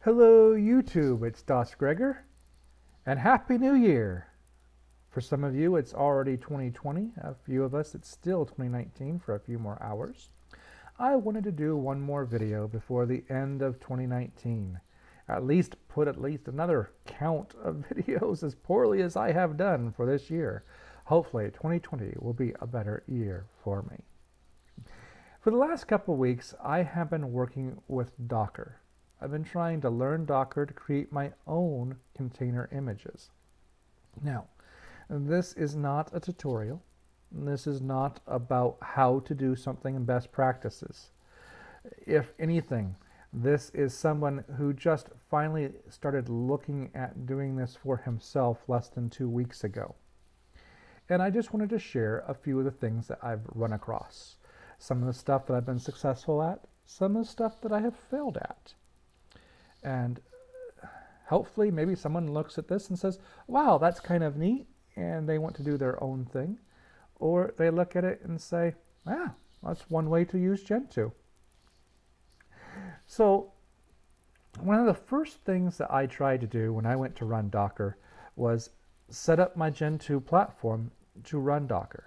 Hello YouTube, it's DasGregor, and Happy New Year! For some of you it's already 2020, a few of us it's still 2019 for a few more hours. I wanted to do one more video before the end of 2019. Put another count of videos as poorly as I have done for this year. Hopefully 2020 will be a better year for me. For the last couple of weeks I have been working with Docker. I've been trying to learn Docker to create my own container images. Now, this is not a tutorial. This is not about how to do something in best practices. If anything, this is someone who just finally started looking at doing this for himself less than 2 weeks ago. And I just wanted to share a few of the things that I've run across. Some of the stuff that I've been successful at, some of the stuff that I have failed at. And hopefully maybe someone looks at this and says, wow, that's kind of neat, and they want to do their own thing. Or they look at it and say, that's one way to use Gentoo. So one of the first things that I tried to do when I went to run Docker was set up my Gentoo platform to run Docker.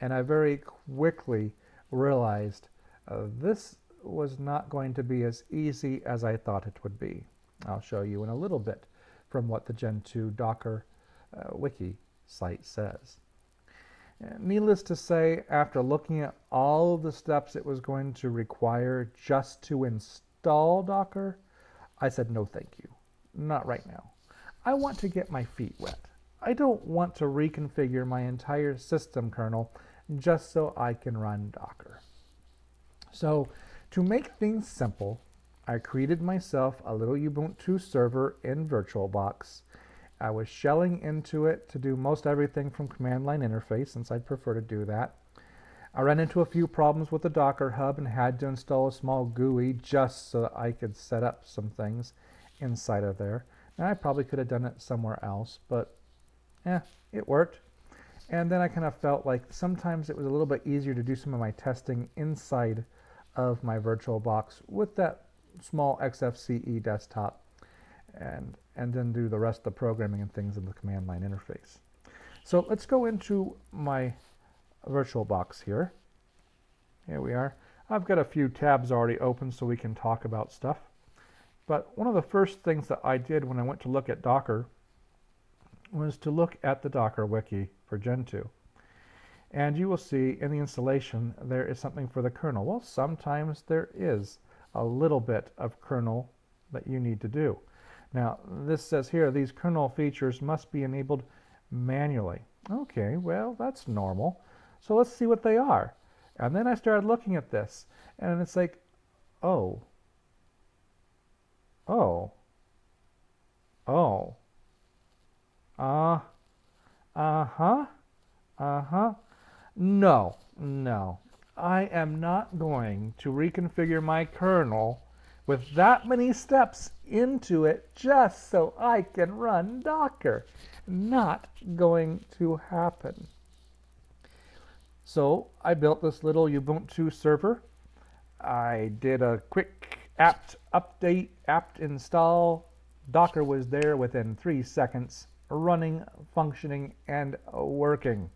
And I very quickly realized this was not going to be as easy as I thought it would be. I'll show you in a little bit from what the Gentoo Docker wiki site says. Needless to say, after looking at all of the steps it was going to require just to install Docker, I said no thank you, not right now. I want to get my feet wet. I don't want to reconfigure my entire system kernel just so I can run Docker. So to make things simple, I created myself a little Ubuntu server in VirtualBox. I was shelling into it to do most everything from command line interface, since I'd prefer to do that. I ran into a few problems with the Docker Hub and had to install a small GUI just so that I could set up some things inside of there. Now I probably could have done it somewhere else, but it worked. And then I kind of felt like sometimes it was a little bit easier to do some of my testing inside of my VirtualBox with that small XFCE desktop, and then do the rest of the programming and things in the command line interface. So let's go into my VirtualBox here. Here we are. I've got a few tabs already open so we can talk about stuff. But one of the first things that I did when I went to look at Docker was to look at the Docker wiki for Gentoo. And you will see in the installation there is something for the kernel. Well, sometimes there is a little bit of kernel that you need to do. Now, this says here, these kernel features must be enabled manually. Okay, well, that's normal. So let's see what they are. And then I started looking at this, and it's like, oh, uh-huh, No, I am not going to reconfigure my kernel with that many steps into it just so I can run Docker. Not going to happen. So I built this little Ubuntu server. I did a quick apt update, apt install. Docker was there within 3 seconds, running, functioning, and working.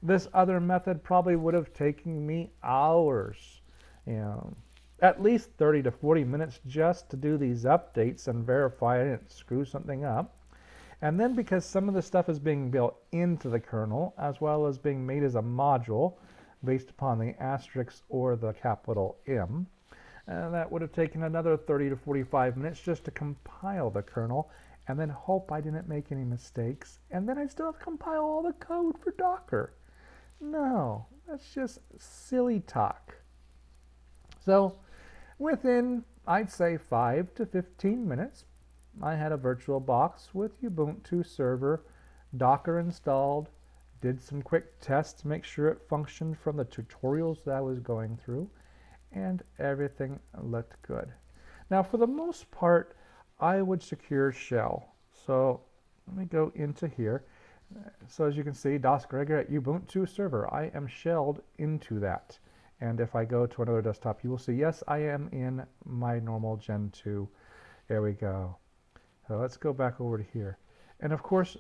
This other method probably would have taken me hours, at least 30 to 40 minutes just to do these updates and verify I didn't screw something up. And then because some of the stuff is being built into the kernel as well as being made as a module based upon the asterisk or the capital M, that would have taken another 30 to 45 minutes just to compile the kernel and then hope I didn't make any mistakes, and then I still have to compile all the code for Docker. No, that's just silly talk. So within, I'd say 5 to 15 minutes, I had a VirtualBox with Ubuntu server, Docker installed, did some quick tests to make sure it functioned from the tutorials that I was going through, and everything looked good. Now for the most part, I would secure shell. So let me go into here. So as you can see, DasGregor at Ubuntu server, I am shelled into that. And if I go to another desktop, you will see, yes, I am in my normal Gentoo There we go. So let's go back over to here. And of course,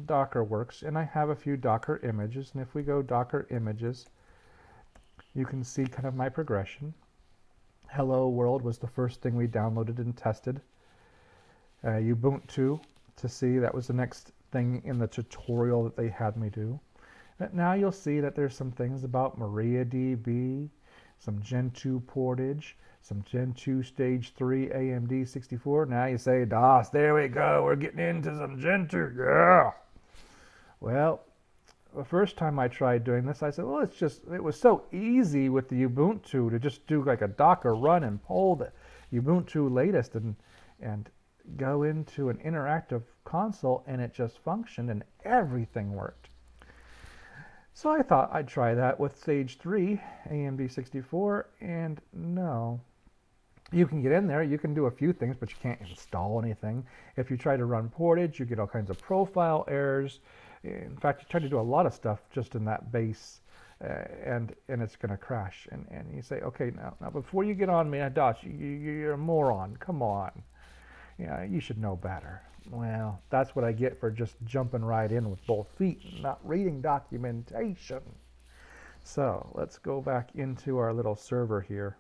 Docker works, and I have a few Docker images. And if we go Docker images, you can see kind of my progression. Hello World was the first thing we downloaded and tested. Ubuntu to see, that was the next thing in the tutorial that they had me do. But now you'll see that there's some things about MariaDB, some Gentoo portage, some Gentoo Stage 3 AMD 64. Now you say, DOS, there we go, we're getting into some Gentoo, yeah. Well, the first time I tried doing this, I said, well, it was so easy with the Ubuntu to just do like a Docker run and pull the Ubuntu latest and go into an interactive console, and it just functioned and everything worked. So I thought I'd try that with Stage 3 AMD 64, and no. You can get in there, you can do a few things, but you can't install anything. If you try to run portage, you get all kinds of profile errors. In fact, you try to do a lot of stuff just in that base, and it's going to crash. And you say, okay, now before you get on me, DOS, you're a moron. Come on. Yeah, you should know better. Well, that's what I get for just jumping right in with both feet and not reading documentation. So let's go back into our little server here,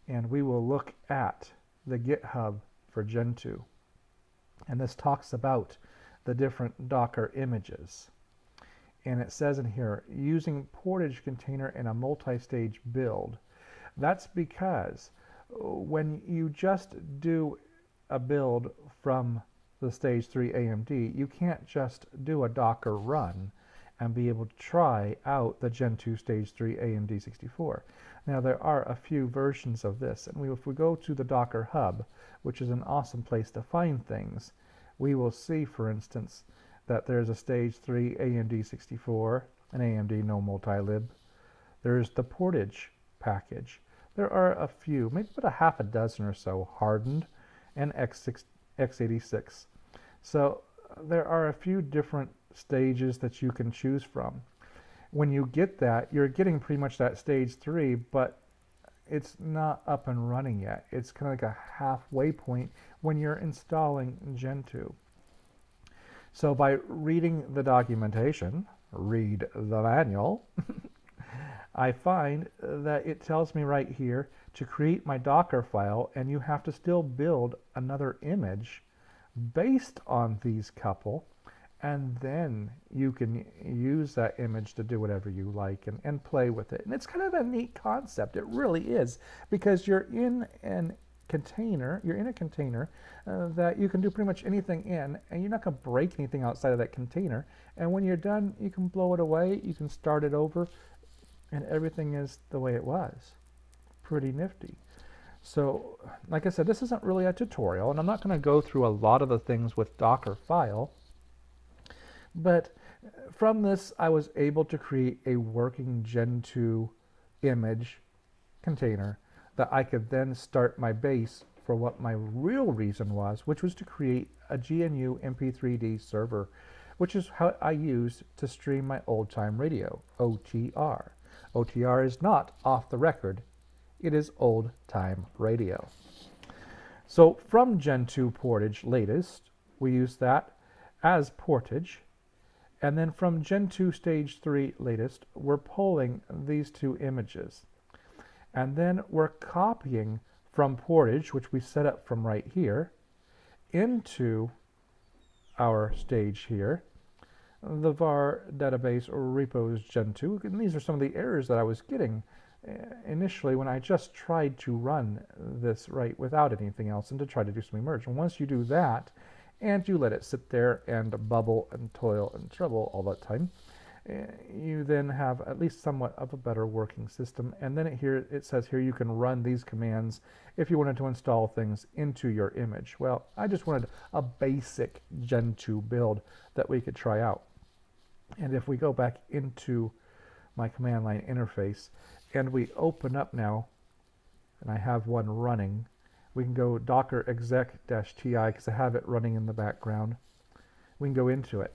and we will look at the GitHub for Gentoo. And this talks about the different Docker images. And it says in here, using portage container in a multi-stage build. That's because when you just do a build from the Stage 3 AMD, you can't just do a Docker run and be able to try out the Gentoo Stage 3 AMD 64. Now there are a few versions of this, and if we go to the Docker Hub, which is an awesome place to find things, we will see, for instance, that there's a Stage 3 AMD 64, an AMD no multi-lib. There's the portage package. There are a few, maybe about a half a dozen or so, hardened and x86. So there are a few different stages that you can choose from. When you get that, you're getting pretty much that Stage 3, but it's not up and running yet. It's kind of like a halfway point when you're installing Gentoo. So by reading the documentation, read the manual, I find that it tells me right here to create my Docker file, and you have to still build another image based on these couple, and then you can use that image to do whatever you like and play with it. And it's kind of a neat concept. It really is, because you're in a container that you can do pretty much anything in, and you're not going to break anything outside of that container. And when you're done, you can blow it away, you can start it over, and everything is the way it was. Pretty nifty. So, like I said, this isn't really a tutorial, and I'm not going to go through a lot of the things with Docker file, but from this I was able to create a working Gentoo image container that I could then start my base for what my real reason was, which was to create a GNU MP3D server, which is how I use to stream my old-time radio, OTR. OTR is not off the record, it is old-time radio. So from Gentoo portage latest, we use that as portage, and then from Gentoo Stage 3 latest, we're pulling these two images. And then we're copying from portage, which we set up from right here, into our stage here, the var database or repos Gentoo. And these are some of the errors that I was getting initially when I just tried to run this right without anything else and to try to do some merge. And once you do that, and you let it sit there and bubble and toil and trouble all that time, you then have at least somewhat of a better working system. And then it says here you can run these commands if you wanted to install things into your image. Well, I just wanted a basic Gentoo build that we could try out. And if we go back into my command line interface and we open up now, and I have one running, we can go docker exec-ti because I have it running in the background. We can go into it.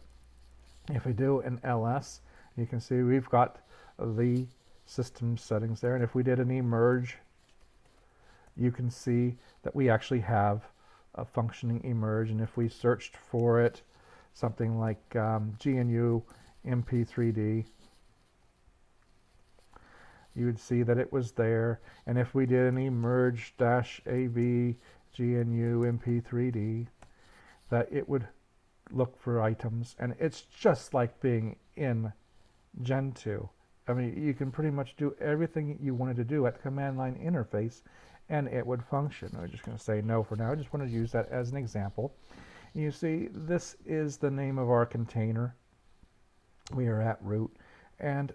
If we do an ls, you can see we've got the system settings there. And if we did any merge, you can see that we actually have a functioning emerge, and if we searched for it, something like GNU MP3D, you would see that it was there. And if we did an emerge -av GNU MP3D, that it would look for items, and it's just like being in Gentoo. I mean, you can pretty much do everything you wanted to do at the command line interface, and it would function. I'm just going to say no for now. I just want to use that as an example. You see, this is the name of our container. We are at root, and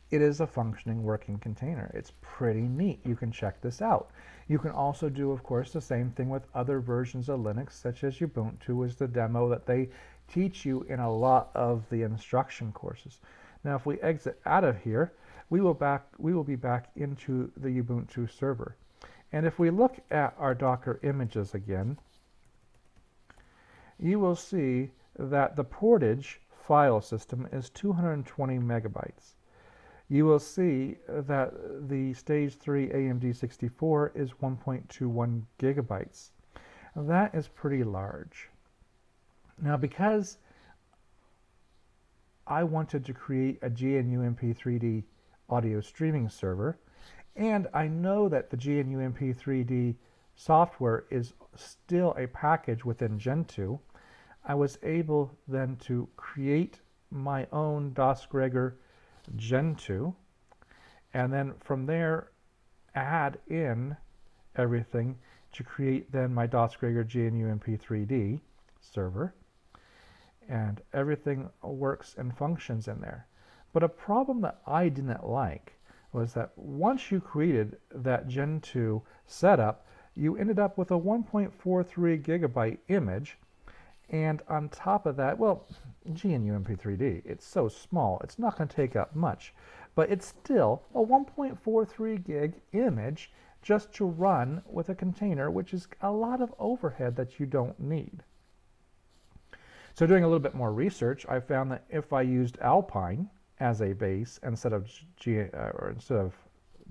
it is a functioning working container. It's pretty neat. You can check this out. You can also do, of course, the same thing with other versions of Linux, such as Ubuntu is the demo that they teach you in a lot of the instruction courses. Now, if we exit out of here, we will be back into the Ubuntu server. And if we look at our Docker images again, you will see that the portage file system is 220 megabytes. You will see that the stage 3 AMD 64 is 1.21 gigabytes. That is pretty large. Now, because I wanted to create a GNU MP3D audio streaming server, and I know that the GNU MP3D software is still a package within Gentoo, I was able then to create my own DasGregor Gentoo, and then from there add in everything to create then my DasGregor GNU MP3D server, and everything works and functions in there. But a problem that I didn't like was that once you created that Gentoo setup, you ended up with a 1.43 gigabyte image. And on top of that, well, GNU MP3D, it's so small, it's not going to take up much. But it's still a 1.43 gig image just to run with a container, which is a lot of overhead that you don't need. So doing a little bit more research, I found that if I used Alpine as a base instead of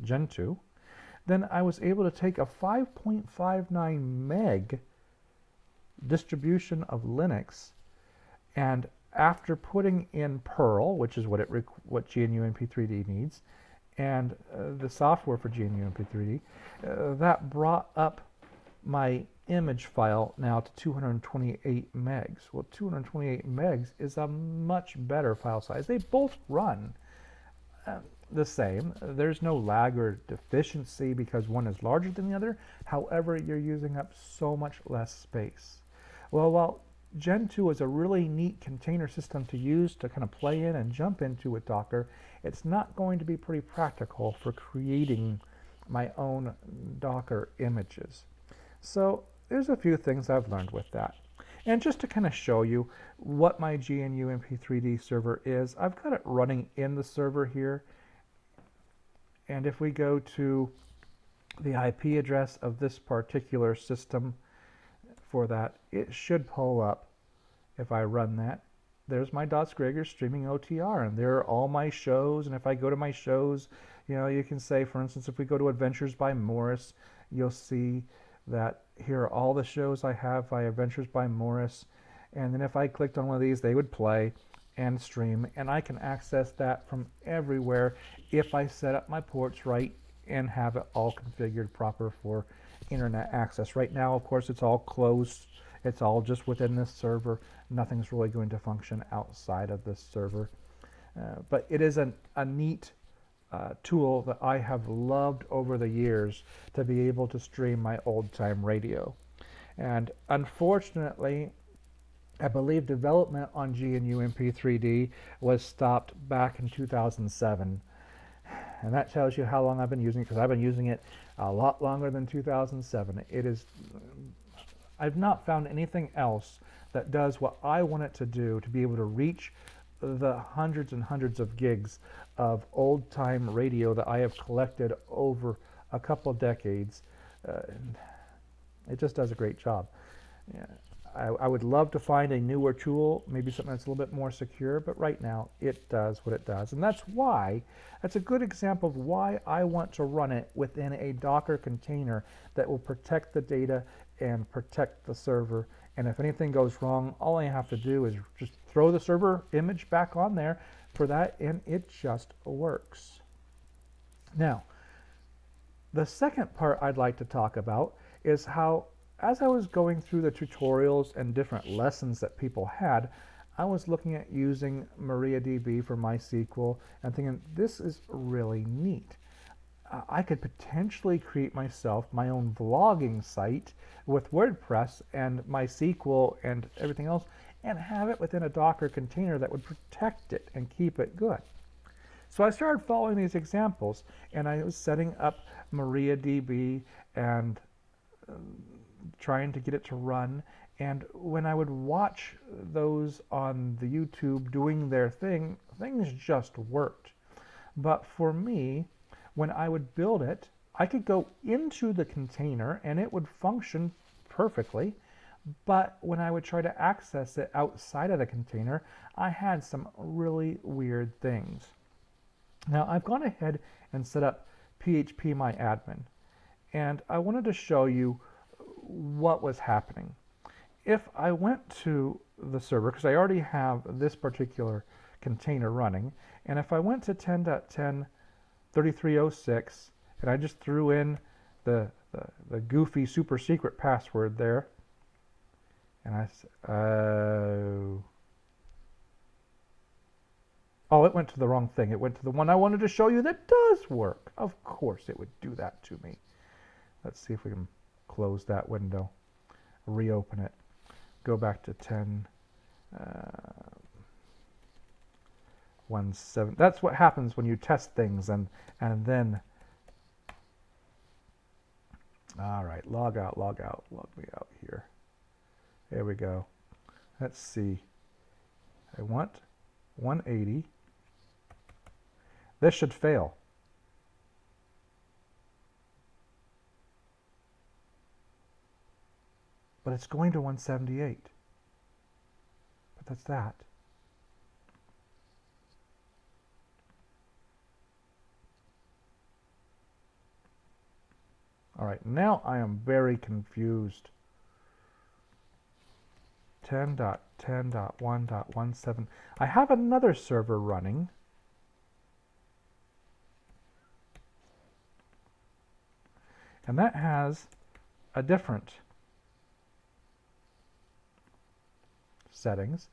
Gentoo, then I was able to take a 5.59 meg distribution of Linux, and after putting in Perl, which is what GNU MP3D needs, and the software for GNU MP3D, that brought up my image file now to 228 megs. Well, 228 megs is a much better file size. They both run the same. There's no lag or deficiency because one is larger than the other. However, you're using up so much less space. Well, while Gentoo is a really neat container system to use to kind of play in and jump into with Docker, it's not going to be pretty practical for creating my own Docker images. So there's a few things I've learned with that. And just to kind of show you what my GNU MP3D server is, I've got it running in the server here. And if we go to the IP address of this particular system for that, it should pull up. If I run that, there's my DasGregor streaming OTR, and there are all my shows. And if I go to my shows, you can say, for instance, if we go to Adventures by Morris, you'll see that here are all the shows I have by Adventures by Morris. And then if I clicked on one of these, they would play and stream, and I can access that from everywhere if I set up my ports right and have it all configured proper for internet access. Right now, of course, it's all closed. It's all just within this server. Nothing's really going to function outside of this server. But it is a neat tool that I have loved over the years to be able to stream my old-time radio. And unfortunately, I believe development on GNU MP3D was stopped back in 2007. And that tells you how long I've been using it, because I've been using it a lot longer than 2007. I've not found anything else that does what I want it to do to be able to reach the hundreds and hundreds of gigs of old-time radio that I have collected over a couple of decades. It just does a great job. Yeah. I would love to find a newer tool, maybe something that's a little bit more secure, but right now it does what it does. And that's a good example of why I want to run it within a Docker container that will protect the data and protect the server. And if anything goes wrong, all I have to do is just throw the server image back on there for that, and it just works. Now, the second part I'd like to talk about is how, as I was going through the tutorials and different lessons that people had, I was looking at using MariaDB for MySQL and thinking, this is really neat. I could potentially create myself my own vlogging site with WordPress and MySQL and everything else, and have it within a Docker container that would protect it and keep it good. So I started following these examples, and I was setting up MariaDB and trying to get it to run. And when I would watch those on the YouTube doing their thing, things just worked. But for me, when I would build it, I could go into the container and it would function perfectly. But when I would try to access it outside of the container, I had some really weird things. Now, I've gone ahead and set up phpMyAdmin, and I wanted to show you what was happening. If I went to the server, because I already have this particular container running, and if I went to 10.10.3306, and I just threw in the goofy super secret password there, and I said, oh, it went to the wrong thing. It went to the one I wanted to show you that does work. Of course it would do that to me. Let's see if we can close that window, reopen it, go back to 10.17. That's what happens when you test things and then, all right, log out, log me out here. There we go. Let's see. I want 180. This should fail. But it's going to 178. But that's that. All right, now I am very confused. 10.10.1.17. I have another server running. And that has a different settings.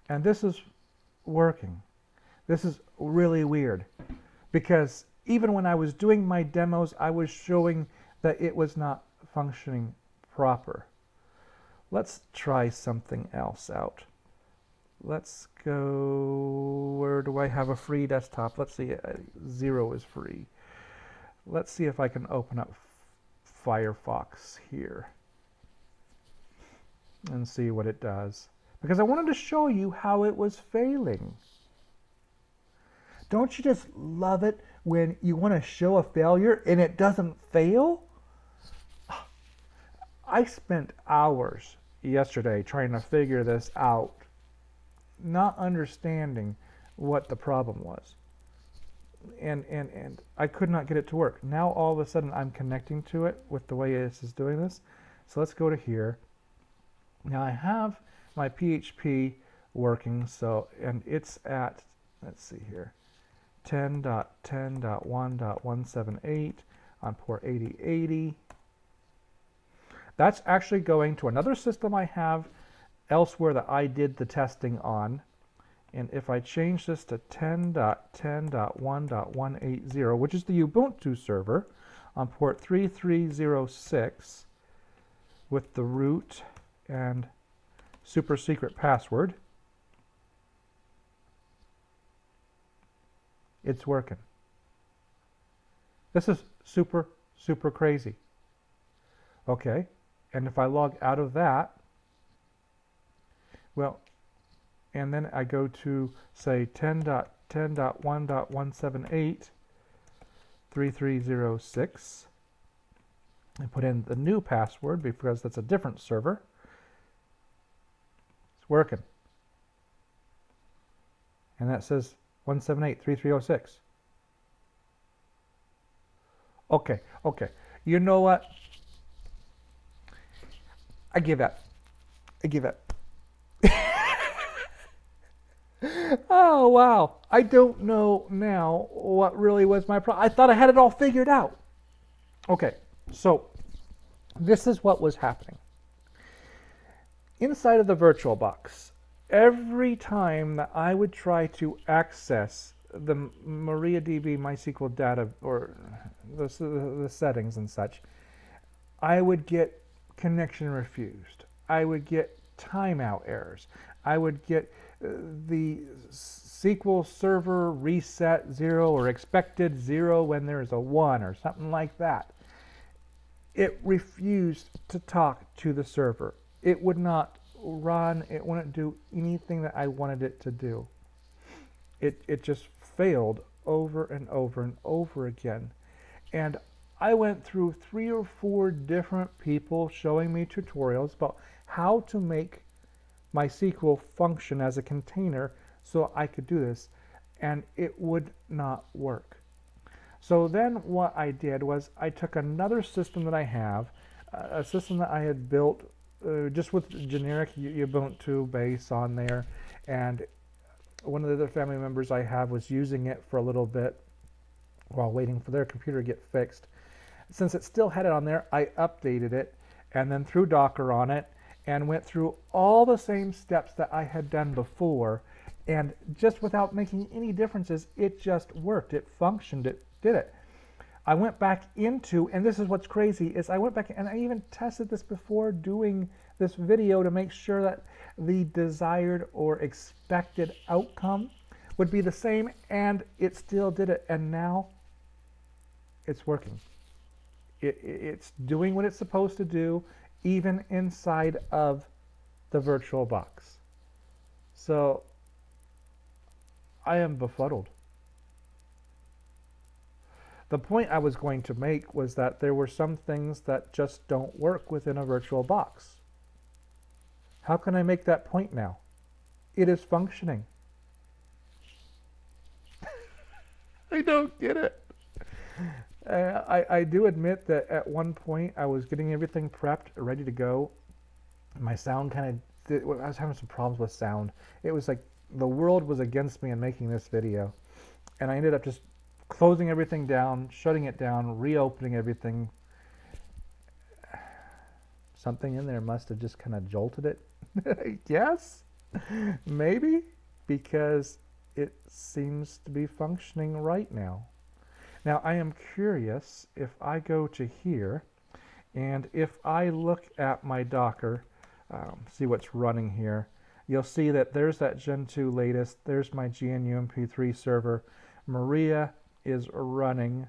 And this is working. This is really weird, because even when I was doing my demos, I was showing that it was not functioning proper. Let's try something else out. Let's go, where do I have a free desktop? Let's see, 0 is free. Let's see if I can open up Firefox here and see what it does, because I wanted to show you how it was failing. Don't you just love it when you want to show a failure and it doesn't fail? I spent hours yesterday trying to figure this out, not understanding what the problem was. And I could not get it to work. Now all of a sudden I'm connecting to it with the way this is doing this. So let's go to here. Now I have my PHP working, so, and it's at, let's see here, 10.10.1.178 on port 8080. That's actually going to another system I have elsewhere that I did the testing on. And if I change this to 10.10.1.180, which is the Ubuntu server, on port 3306 with the root and super secret password, it's working. This is super, super crazy. Okay, and if I log out of that, well, and then I go to, say, 10.10.1.178, 3306, I put in the new password because that's a different server. It's working. And that says 178.3306. Okay. You know what? I give up. Oh, wow. I don't know now what really was my problem. I thought I had it all figured out. Okay, so this is what was happening. Inside of the VirtualBox, every time that I would try to access the MariaDB MySQL data or the settings and such, I would get connection refused. I would get timeout errors. I would get the SQL server reset 0 or expected 0 when there's a 1 or something like that. It refused to talk to the server. It would not run. It wouldn't do anything that I wanted it to do. It just failed over and over and over again. And I went through 3 or 4 different people showing me tutorials about how to make MySQL function as a container so I could do this, and it would not work. So then what I did was I took another system that I have, a system that I had built just with generic Ubuntu base on there, and one of the other family members I have was using it for a little bit while waiting for their computer to get fixed. Since it still had it on there, I updated it and then threw Docker on it and went through all the same steps that I had done before, and just without making any differences, it just worked. It functioned. It did it. I went back into, and this is what's crazy, is I went back and I even tested this before doing this video to make sure that the desired or expected outcome would be the same, and it still did it. And now it's working. It's doing what it's supposed to do, even inside of the VirtualBox. So I am befuddled. The point I was going to make was that there were some things that just don't work within a VirtualBox. How can I make that point now? It is functioning. I don't get it. I do admit that at one point I was getting everything prepped, ready to go. My sound I was having some problems with sound. It was like the world was against me in making this video. And I ended up just closing everything down, shutting it down, reopening everything. Something in there must have just kind of jolted it. I guess? Maybe? Because it seems to be functioning right now. Now, I am curious if I go to here, and if I look at my Docker, see what's running here, you'll see that there's that Gentoo latest, there's my GNU MP3 server, Maria is running,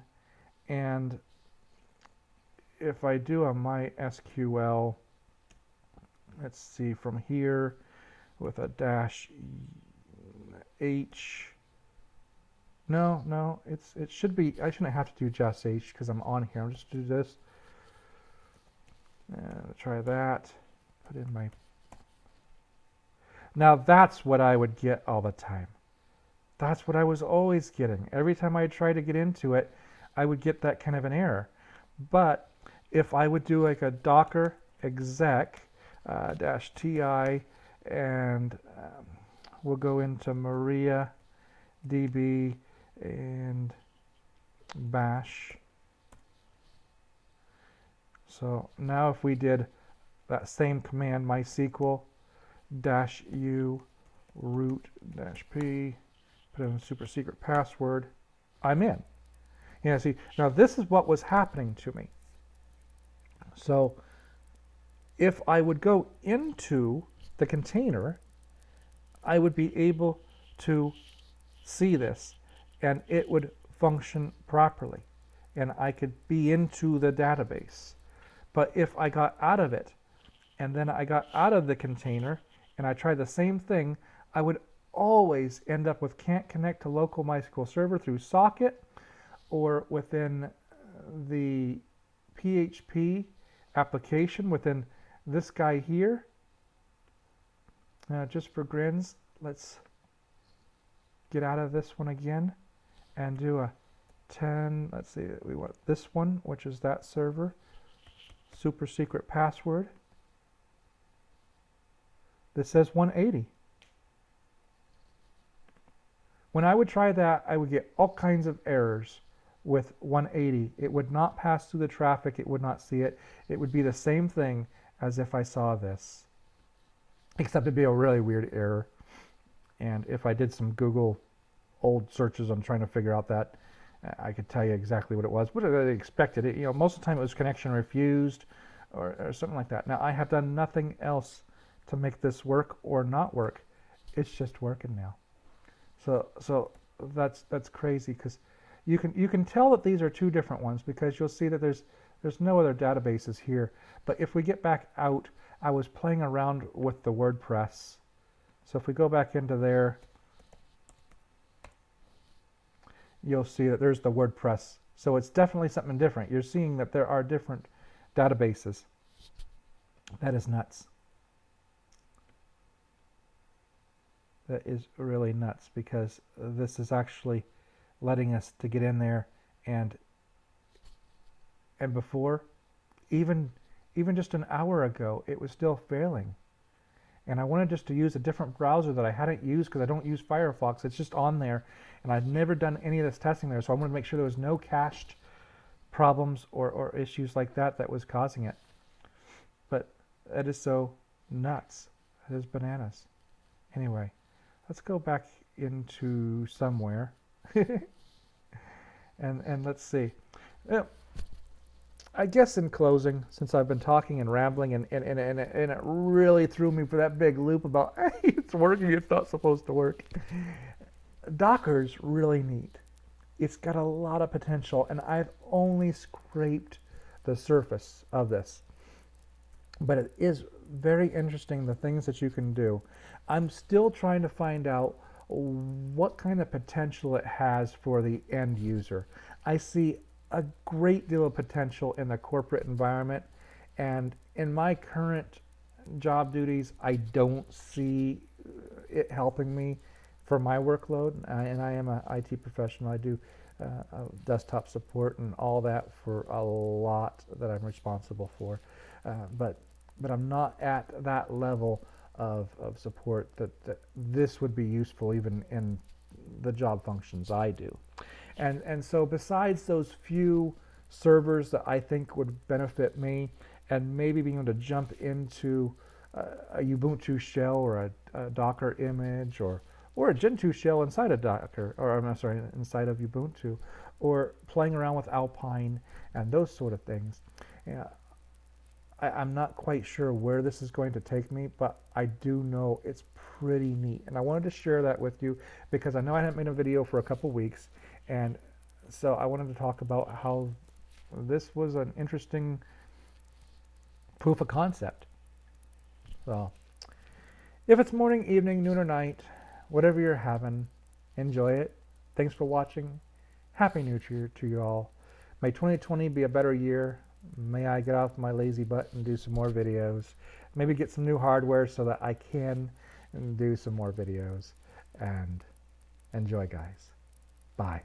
and if I do a MySQL, let's see from here with a -h. No, it should be, I shouldn't have to do just H because I'm on here. I'll just do this. Try that. Put in my... Now that's what I would get all the time. That's what I was always getting. Every time I tried to get into it, I would get that kind of an error. But if I would do like a docker exec -ti and we'll go into MariaDB and bash. So now if we did that same command, mysql -u root -p, put in a super secret password, I'm in. Yeah, see, now this is what was happening to me. So if I would go into the container, I would be able to see this, and it would function properly, and I could be into the database. But if I got out of it, and then I got out of the container, and I tried the same thing, I would always end up with can't connect to local MySQL server through socket, or within the PHP application within this guy here. Just for grins, let's get out of this one again and do a 10. Let's see, we want this one, which is that server. Super secret password. This says 180. When I would try that, I would get all kinds of errors with 180. It would not pass through the traffic. It would not see it. It would be the same thing as if I saw this, except it'd be a really weird error. And if I did some Google old searches on trying to figure out that, I could tell you exactly what it was. What I expected. It, most of the time it was connection refused or something like that. Now I have done nothing else to make this work or not work. It's just working now. So that's crazy, because you can tell that these are two different ones, because you'll see that there's no other databases here. But if we get back out, I was playing around with the WordPress. So if we go back into there, you'll see that there's the WordPress. So it's definitely something different. You're seeing that there are different databases. That is nuts. That is really nuts, because this is actually letting us to get in there, and before, even just an hour ago, it was still failing. And I wanted just to use a different browser that I hadn't used, because I don't use Firefox. It's just on there, and I'd never done any of this testing there, so I wanted to make sure there was no cached problems or issues like that was causing it. But that is so nuts. It is bananas. Anyway, let's go back into somewhere and let's see. I guess in closing, since I've been talking and rambling and it really threw me for that big loop about hey, it's working, it's not supposed to work. Docker's really neat. It's got a lot of potential, and I've only scraped the surface of this. But it is very interesting, the things that you can do. I'm still trying to find out what kind of potential it has for the end user. I see a great deal of potential in the corporate environment, and in my current job duties, I don't see it helping me for my workload. And I am an IT professional. I do desktop support and all that for a lot that I'm responsible for, but I'm not at that level of support that this would be useful even in the job functions I do. And so besides those few servers that I think would benefit me, and maybe being able to jump into a Ubuntu shell or a Docker image or a Gentoo shell inside a Docker, or I'm sorry, inside of Ubuntu, or playing around with Alpine and those sort of things. I'm not quite sure where this is going to take me, but I do know it's pretty neat. And I wanted to share that with you because I know I haven't made a video for a couple weeks, and so I wanted to talk about how this was an interesting proof of concept. So if it's morning, evening, noon, or night, whatever you're having, enjoy it. Thanks for watching. Happy New Year to you all. May 2020 be a better year. May I get off my lazy butt and do some more videos. Maybe get some new hardware so that I can do some more videos. And enjoy, guys. Bye.